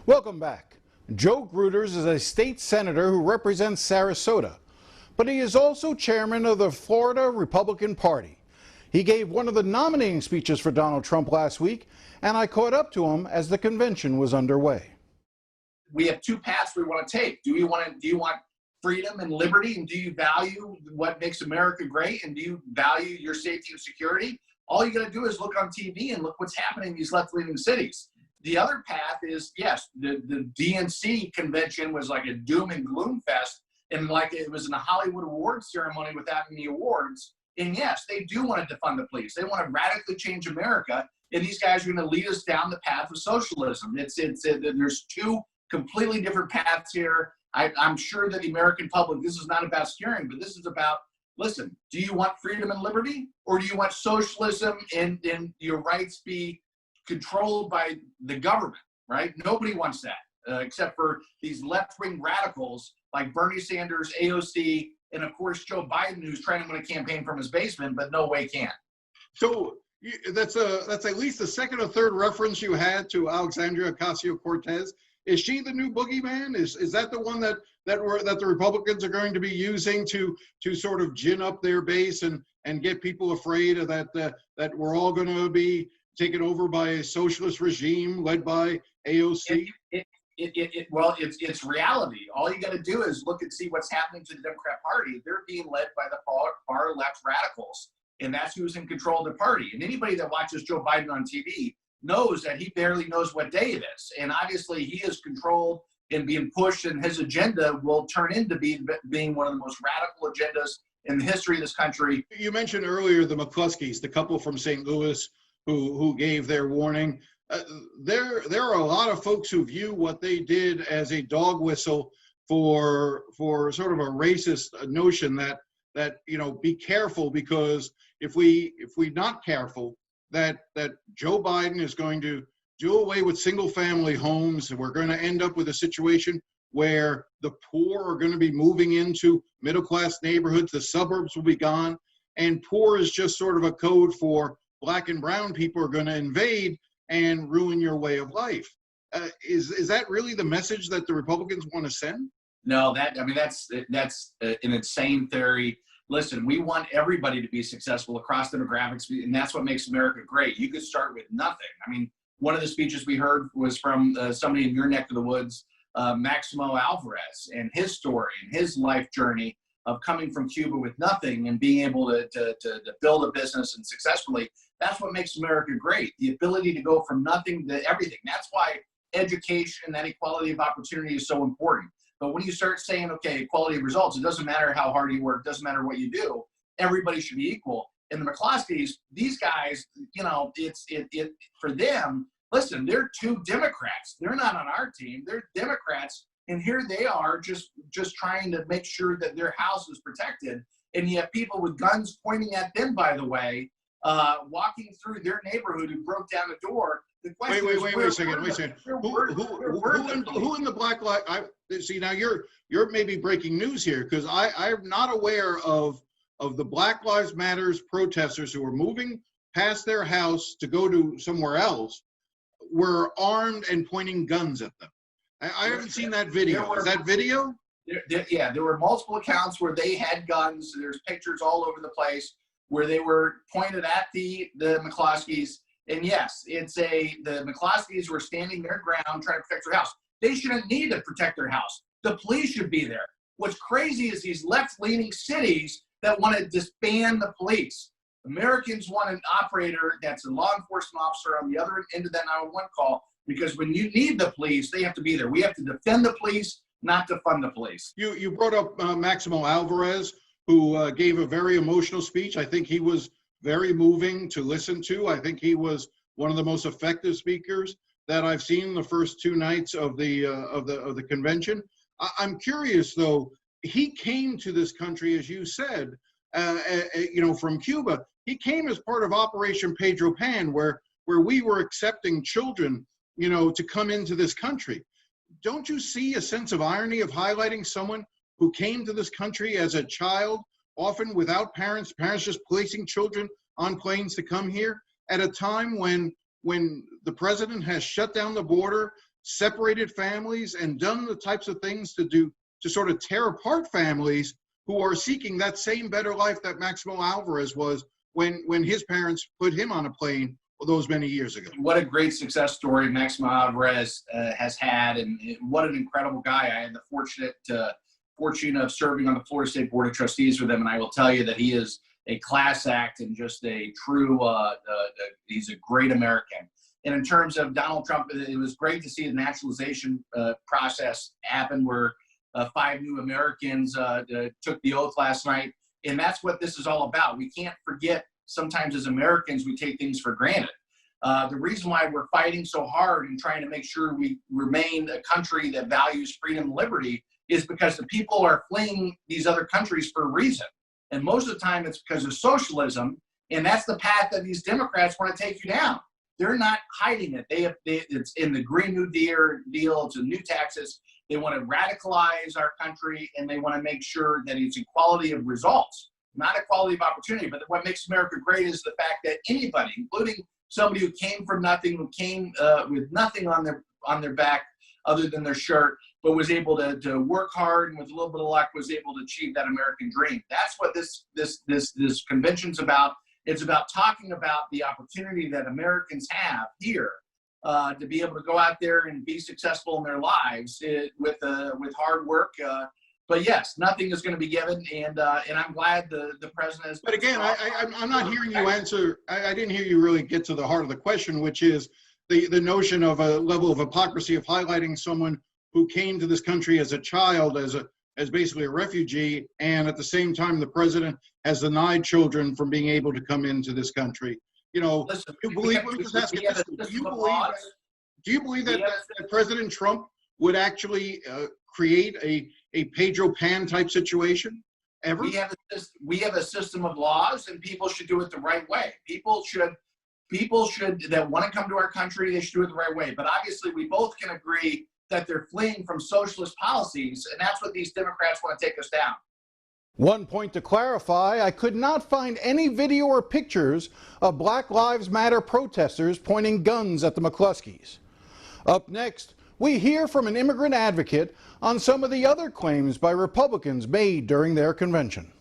Welcome back. Joe Gruters is a state senator who represents Sarasota, but he is also chairman of the Florida Republican Party. He gave one of the nominating speeches for Donald Trump last week, and I caught up to him as the convention was underway. We have two paths we want to take. Do you want freedom and liberty, and do you value what makes America great, and do you value your safety and security? All you got to do is look on TV and look what's happening in these left-leaning cities. The other path is, yes, the DNC convention was like a doom and gloom fest, and like it was in a Hollywood awards ceremony without any awards. And yes, they do want to defund the police. They want to radically change America, and these guys are going to lead us down the path of socialism. There's two completely different paths here. I'm sure that the American public, this is not about scaring, but this is about, listen, do you want freedom and liberty, or do you want socialism and your rights be controlled by the government, right? Nobody wants that, except for these left-wing radicals like Bernie Sanders, AOC, and of course Joe Biden, who's trying to win a campaign from his basement, but no way can. So that's at least the second or third reference you had to Alexandria Ocasio-Cortez. Is she the new boogeyman? Is that the one that the Republicans are going to be using to sort of gin up their base and get people afraid of that we're all going to be taken over by a socialist regime led by AOC? Well, it's reality. All you got to do is look and see what's happening to the Democrat Party. They're being led by the far left radicals, and that's who's in control of the party. And anybody that watches Joe Biden on TV knows that he barely knows what day it is. And obviously he is controlled and being pushed, and his agenda will turn into being one of the most radical agendas in the history of this country. You mentioned earlier the McCluskeys, the couple from St. Louis who gave their warning. There are a lot of folks who view what they did as a dog whistle for sort of a racist notion that be careful, because if we not careful, that Joe Biden is going to do away with single family homes, and we're going to end up with a situation where the poor are going to be moving into middle class neighborhoods, the suburbs will be gone, and poor is just sort of a code for black and brown people are going to invade and ruin your way of life. Is that really the message that the Republicans want to send? No, that's an insane theory. Listen, we want everybody to be successful across demographics, and that's what makes America great. You could start with nothing. I mean, one of the speeches we heard was from somebody in your neck of the woods, Maximo Alvarez, and his story and his life journey of coming from Cuba with nothing and being able to build a business and successfully. That's what makes America great, the ability to go from nothing to everything. That's why education, that equality of opportunity is so important. But when you start saying, okay, equality of results, it doesn't matter how hard you work, it doesn't matter what you do, everybody should be equal. And the McCloskeys, these guys, for them, listen, they're two Democrats. They're not on our team. They're Democrats. And here they are just trying to make sure that their house is protected. And you have people with guns pointing at them, by the way, walking through their neighborhood who broke down the door. Wait a second. Who in the Black Lives? See, now you're maybe breaking news here, because I'm not aware of the Black Lives Matters protesters who were moving past their house to go to somewhere else were armed and pointing guns at them. I haven't seen that video. Is that video? There were multiple accounts where they had guns. There's pictures all over the place where they were pointed at the McCloskeys. And yes, the McCloskeys were standing their ground trying to protect their house. They shouldn't need to protect their house. The police should be there. What's crazy is these left-leaning cities that want to disband the police. Americans want an operator that's a law enforcement officer on the other end of that 911 call, because when you need the police, they have to be there. We have to defend the police, not defund the police. You brought up Maximo Alvarez, who gave a very emotional speech. I think he was very moving to listen to. I think he was one of the most effective speakers that I've seen the first two nights of the convention. I'm curious, though. He came to this country, as you said, from Cuba. He came as part of Operation Pedro Pan, where we were accepting children, to come into this country. Don't you see a sense of irony of highlighting someone who came to this country as a child, often without parents just placing children on planes to come here at a time when the president has shut down the border, separated families and done the types of things to sort of tear apart families who are seeking that same better life that Maximo Alvarez was when his parents put him on a plane those many years ago. What a great success story Maximo Alvarez has had, and what an incredible guy. I had the fortune of serving on the Florida State Board of Trustees with him, and I will tell you that he is a class act and just a true, he's a great American. And in terms of Donald Trump, it was great to see the naturalization process happen where 5 new Americans took the oath last night. And that's what this is all about. We can't forget, sometimes as Americans, we take things for granted. The reason why we're fighting so hard and trying to make sure we remain a country that values freedom and liberty is because the people are fleeing these other countries for a reason. And most of the time it's because of socialism. And that's the path that these Democrats want to take you down. They're not hiding it. It's in the Green New Deal, it's in new taxes. They want to radicalize our country, and they want to make sure that it's equality of results, not equality of opportunity. But what makes America great is the fact that anybody, including somebody who came from nothing, who came with nothing on their back other than their shirt, but was able to work hard and with a little bit of luck was able to achieve that American dream. That's what this convention's about. It's about talking about the opportunity that Americans have here to be able to go out there and be successful in their lives with hard work. But yes, nothing is going to be given, and I'm glad the president has. But again, I'm not hearing you answer. I didn't hear you really get to the heart of the question, which is the notion of a level of hypocrisy of highlighting someone who came to this country as a child, as basically a refugee, and at the same time the president has denied children from being able to come into this country. You know, Listen, do you believe that President Trump would actually create a Pedro Pan type situation ever? We have a system of laws, and people should do it the right way. People should that want to come to our country, they should do it the right way. But obviously, we both can agree that they're fleeing from socialist policies, and that's what these Democrats want to take us down. One point to clarify, I could not find any video or pictures of Black Lives Matter protesters pointing guns at the McCloskeys. Up next, we hear from an immigrant advocate on some of the other claims by Republicans made during their convention.